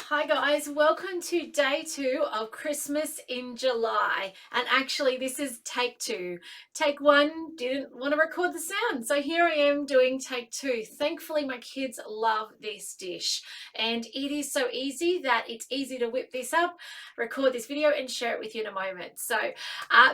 Hi guys, welcome to day 2 of Christmas in July. And actually this is take 2. Take 1 didn't want to record the sound, so here I am doing take 2. Thankfully my kids love this dish and it is so easy that it's easy to whip this up, record this video and share it with you in a moment. So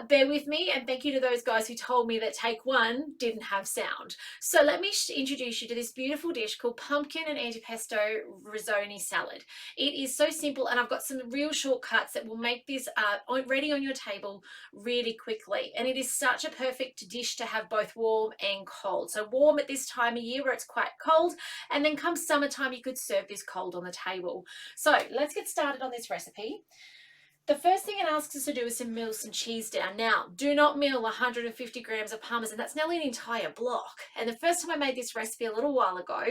bear with me, and thank you to those guys who told me that take 1 didn't have sound. So let me introduce you to this beautiful dish called pumpkin and antipasto risoni salad. It is so simple, and I've got some real shortcuts that will make this ready on your table really quickly. And it is such a perfect dish to have both warm and cold. So warm at this time of year where it's quite cold, and then come summertime you could serve this cold on the table. So let's get started on this recipe. The first thing it asks us to do is to mill some cheese down. Now, do not mill 150 grams of Parmesan. That's nearly an entire block. And the first time I made this recipe a little while ago,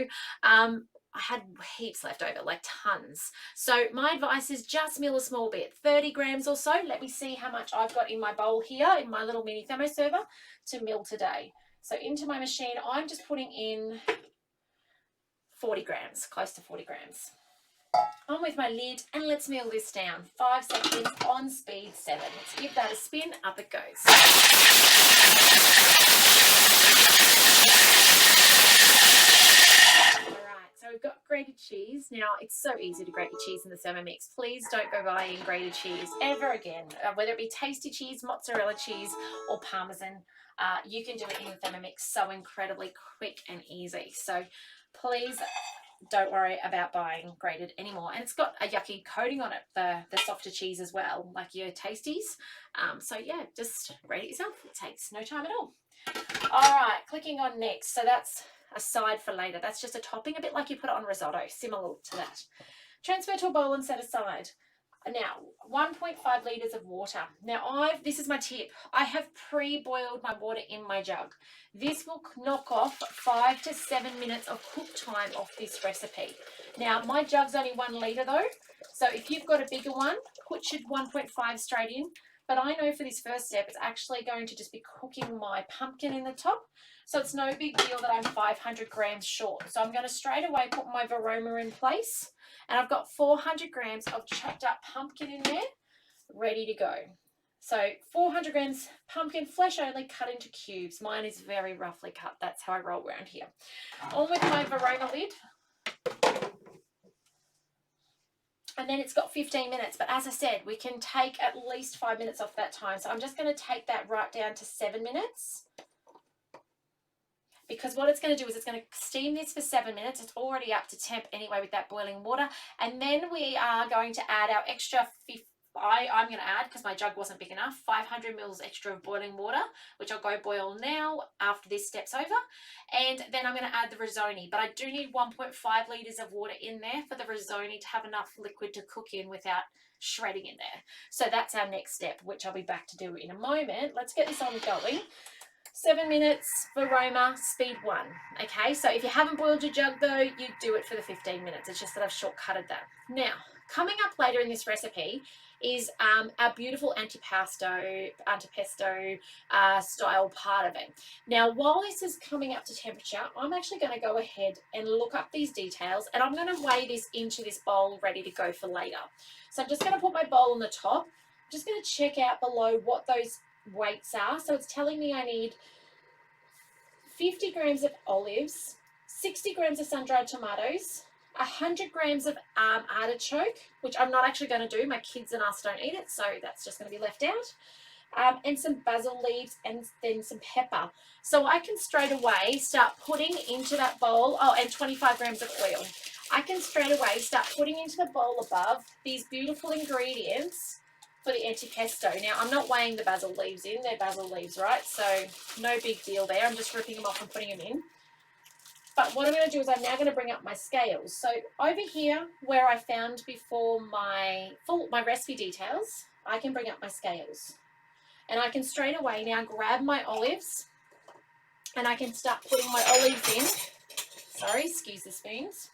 I had heaps left over, like tons. So my advice is just mill a small bit, 30 grams or so. Let me see how much I've got in my bowl here, in my little mini thermo server to mill today. So into my machine, I'm just putting in 40 grams, close to 40 grams. On with my lid, and let's mill this down. 5 seconds on speed 7. Let's give that a spin. Up it goes. Alright, so we've got grated cheese. Now, it's so easy to grate your cheese in the Thermomix. Please don't go buying grated cheese ever again. Whether it be tasty cheese, mozzarella cheese, or Parmesan, you can do it in the Thermomix so incredibly quick and easy. So please don't worry about buying grated anymore. And it's got a yucky coating on it, the softer cheese as well, like your Tasties. So yeah, just grate it yourself. It takes no time at all. All right, clicking on next. So that's a side for later. That's just a topping, a bit like you put it on risotto, similar to that. Transfer to a bowl and set aside. Now, 1.5 litres of water. Now, this is my tip. I have pre-boiled my water in my jug. This will knock off 5 to 7 minutes of cook time off this recipe. Now, my jug's only 1 litre though, so if you've got a bigger one, put your 1.5 straight in. But I know for this first step, it's actually going to just be cooking my pumpkin in the top. So it's no big deal that I'm 500 grams short. So I'm going to straight away put my varoma in place. And I've got 400 grams of chopped up pumpkin in there, ready to go. So 400 grams pumpkin, flesh only, cut into cubes. Mine is very roughly cut. That's how I roll around here. On with my varoma lid. And then it's got 15 minutes. But as I said, we can take at least 5 minutes off that time. So I'm just going to take that right down to 7 minutes. Because what it's going to do is it's going to steam this for 7 minutes. It's already up to temp anyway with that boiling water. And then we are going to add our extra, I'm going to add, because my jug wasn't big enough, 500 mils extra of boiling water, which I'll go boil now after this step's over. And then I'm going to add the risoni. But I do need 1.5 litres of water in there for the risoni to have enough liquid to cook in without shredding in there. So that's our next step, which I'll be back to do in a moment. Let's get this on going. 7 minutes, varoma, speed 1. Okay, so if you haven't boiled your jug though, you do it for the 15 minutes. It's just that I've shortcutted that. Now, coming up later in this recipe is our beautiful antipasto style part of it. Now, while this is coming up to temperature, I'm actually going to go ahead and look up these details, and I'm going to weigh this into this bowl ready to go for later. So I'm just going to put my bowl on the top. I'm just going to check out below what those weights are. So it's telling me I need 50 grams of olives, 60 grams of sun-dried tomatoes, 100 grams of artichoke, which I'm not actually going to do. My kids and us don't eat it, so that's just going to be left out, and some basil leaves, and then some pepper. So I can straight away start putting into that bowl, and 25 grams of oil. I can straight away start putting into the bowl above these beautiful ingredients for the antipasto. Now, I'm not weighing the basil leaves in. They're basil leaves, right? So no big deal there. I'm just ripping them off and putting them in. But what I'm going to do is I'm now going to bring up my scales. So over here, where I found before my recipe details, I can bring up my scales. And I can straight away now grab my olives, and I can start putting my olives in. Sorry, excuse the spoons.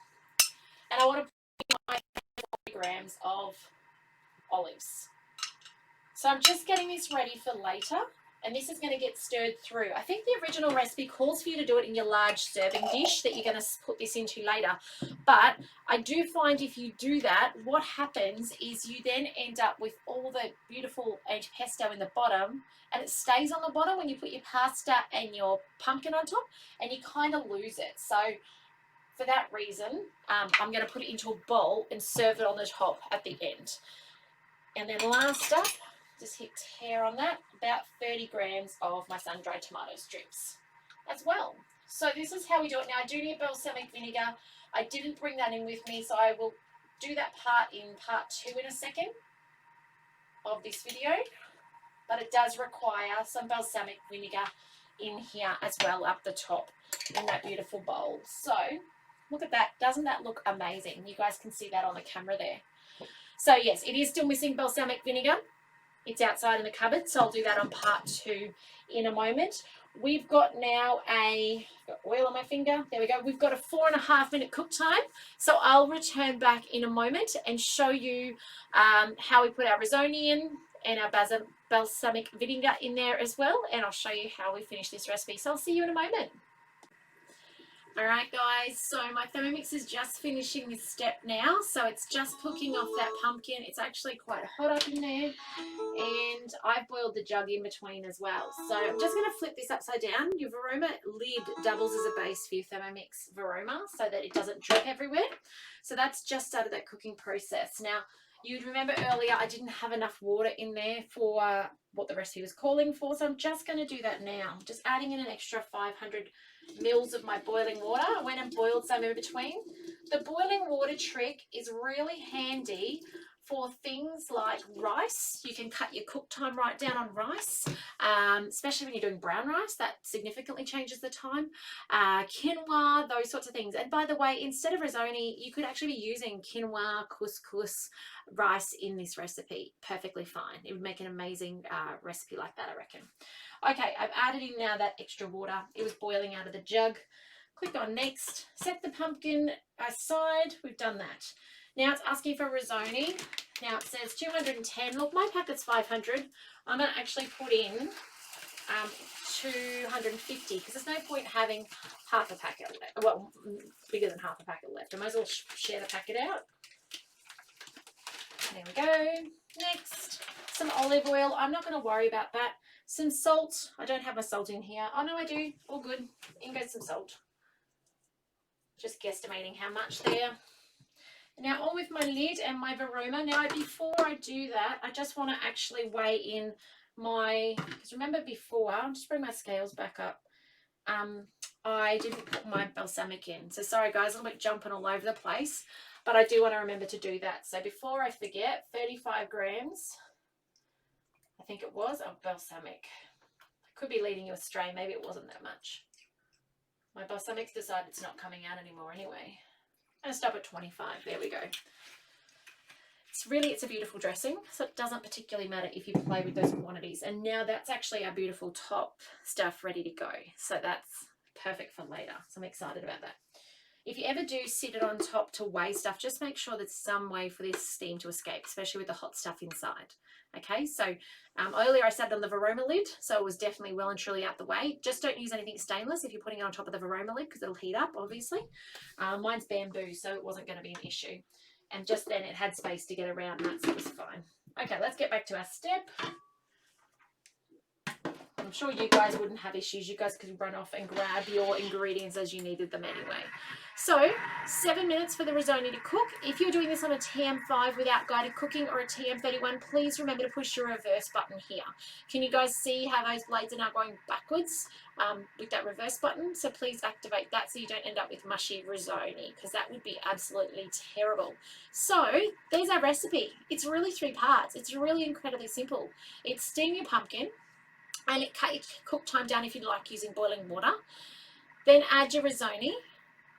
And I want to put my 40 grams of olives. So I'm just getting this ready for later. And this is going to get stirred through. I think the original recipe calls for you to do it in your large serving dish that you're going to put this into later. But I do find if you do that, what happens is you then end up with all the beautiful antipasto in the bottom, and it stays on the bottom when you put your pasta and your pumpkin on top, and you kind of lose it. So for that reason, I'm going to put it into a bowl and serve it on the top at the end. And then last up, just hit tear on that, about 30 grams of my sun-dried tomato strips as well. So this is how we do it. Now I do need balsamic vinegar. I didn't bring that in with me, so I will do that part in part 2 in a second of this video. But it does require some balsamic vinegar in here as well up the top in that beautiful bowl. So look at that. Doesn't that look amazing? You guys can see that on the camera there. So yes, it is still missing balsamic vinegar. It's outside in the cupboard, so I'll do that on part 2 in a moment. We've got now got oil on my finger. There we go. We've got a 4.5 minute cook time. So I'll return back in a moment and show you how we put our risoni in and our balsamic vinegar in there as well. And I'll show you how we finish this recipe. So I'll see you in a moment. All right, guys, so my Thermomix is just finishing this step now. So it's just cooking off that pumpkin. It's actually quite hot up in there. And I've boiled the jug in between as well. So I'm just going to flip this upside down. Your Varoma lid doubles as a base for your Thermomix Varoma so that it doesn't drip everywhere. So that's just started that cooking process. Now, you'd remember earlier I didn't have enough water in there for what the recipe was calling for. So I'm just going to do that now. Just adding in an extra 500 mils of my boiling water. I went and boiled some in between. The boiling water trick is really handy for things like rice. You can cut your cook time right down on rice, especially when you're doing brown rice. That significantly changes the time. Quinoa, those sorts of things. And by the way, instead of risoni, you could actually be using quinoa, couscous, rice in this recipe. Perfectly fine. It would make an amazing recipe like that, I reckon. Okay, I've added in now that extra water. It was boiling out of the jug. Click on next. Set the pumpkin aside. We've done that. Now it's asking for risoni. Now it says 210. Look, my packet's 500. I'm going to actually put in 250 because there's no point having half a packet left. Well, bigger than half a packet left. I might as well share the packet out. There we go. Next, some olive oil. I'm not going to worry about that. Some salt. I don't have my salt in here. Oh, no, I do. All good. In goes some salt. Just guesstimating how much there. Now on with my lid and my Varoma. Now before I do that, I just want to actually weigh in my, because remember before, I'll just bring my scales back up. I didn't put my balsamic in. So sorry guys, I'm a bit jumping all over the place, but I do want to remember to do that. So before I forget, 35 grams, I think it was, of balsamic. I could be leading you astray. Maybe it wasn't that much. My balsamic's decided it's not coming out anymore anyway. I'm going to stop at 25. There we go. It's a beautiful dressing, so it doesn't particularly matter if you play with those quantities. And now that's actually our beautiful top stuff ready to go. So that's perfect for later. So I'm excited about that. If you ever do sit it on top to weigh stuff, just make sure there's some way for this steam to escape, especially with the hot stuff inside. Okay, so earlier I sat it on the Varoma lid, so it was definitely well and truly out the way. Just don't use anything stainless if you're putting it on top of the Varoma lid because it'll heat up, obviously. Mine's bamboo, so it wasn't going to be an issue. And just then it had space to get around that, so it was fine. Okay, let's get back to our step. I'm sure you guys wouldn't have issues. You guys could run off and grab your ingredients as you needed them anyway. So 7 minutes for the risoni to cook. If you're doing this on a TM5 without guided cooking or a TM31, please remember to push your reverse button here. Can you guys see how those blades are now going backwards with that reverse button? So please activate that so you don't end up with mushy risoni, because that would be absolutely terrible. So there's our recipe. It's really 3 parts. It's really incredibly simple. It's steam your pumpkin, and it cut your cook time down if you like using boiling water. Then add your risoni,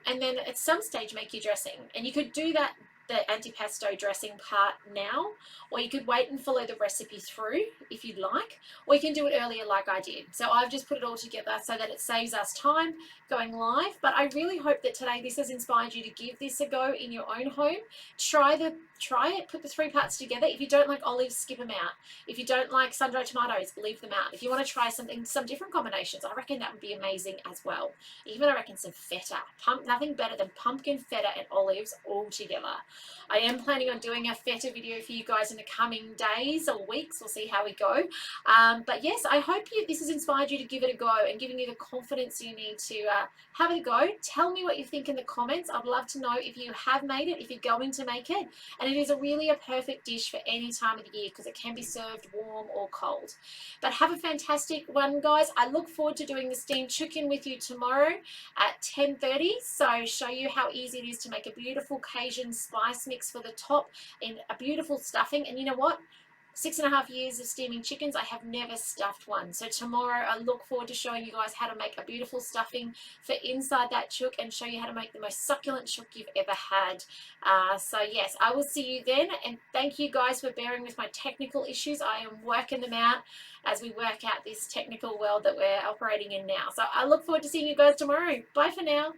and then at some stage make your dressing. And you could do that the antipasto dressing part now, or you could wait and follow the recipe through if you'd like, or you can do it earlier like I did. So I've just put it all together so that it saves us time going live. But I really hope that today this has inspired you to give this a go in your own home. Try it, put the 3 parts together. If you don't like olives, skip them out. If you don't like sun-dried tomatoes, leave them out. If you want to try some different combinations, I reckon that would be amazing as well. Even I reckon some feta. Nothing better than pumpkin, feta, and olives all together. I am planning on doing a feta video for you guys in the coming days or weeks. We'll see how we go. But yes, I hope this has inspired you to give it a go and giving you the confidence you need to have it a go. Tell me what you think in the comments. I'd love to know if you have made it, if you're going to make it. And it is really a perfect dish for any time of the year because it can be served warm or cold. But have a fantastic one, guys. I look forward to doing the steamed chicken with you tomorrow at 10:30. So show you how easy it is to make a beautiful Cajun spice mix for the top and a beautiful stuffing. And you know what? 6.5 years of steaming chickens, I have never stuffed one. So tomorrow I look forward to showing you guys how to make a beautiful stuffing for inside that chook and show you how to make the most succulent chook you've ever had. So yes, I will see you then, and thank you guys for bearing with my technical issues. I am working them out as we work out this technical world that we're operating in now. So I look forward to seeing you guys tomorrow. Bye for now.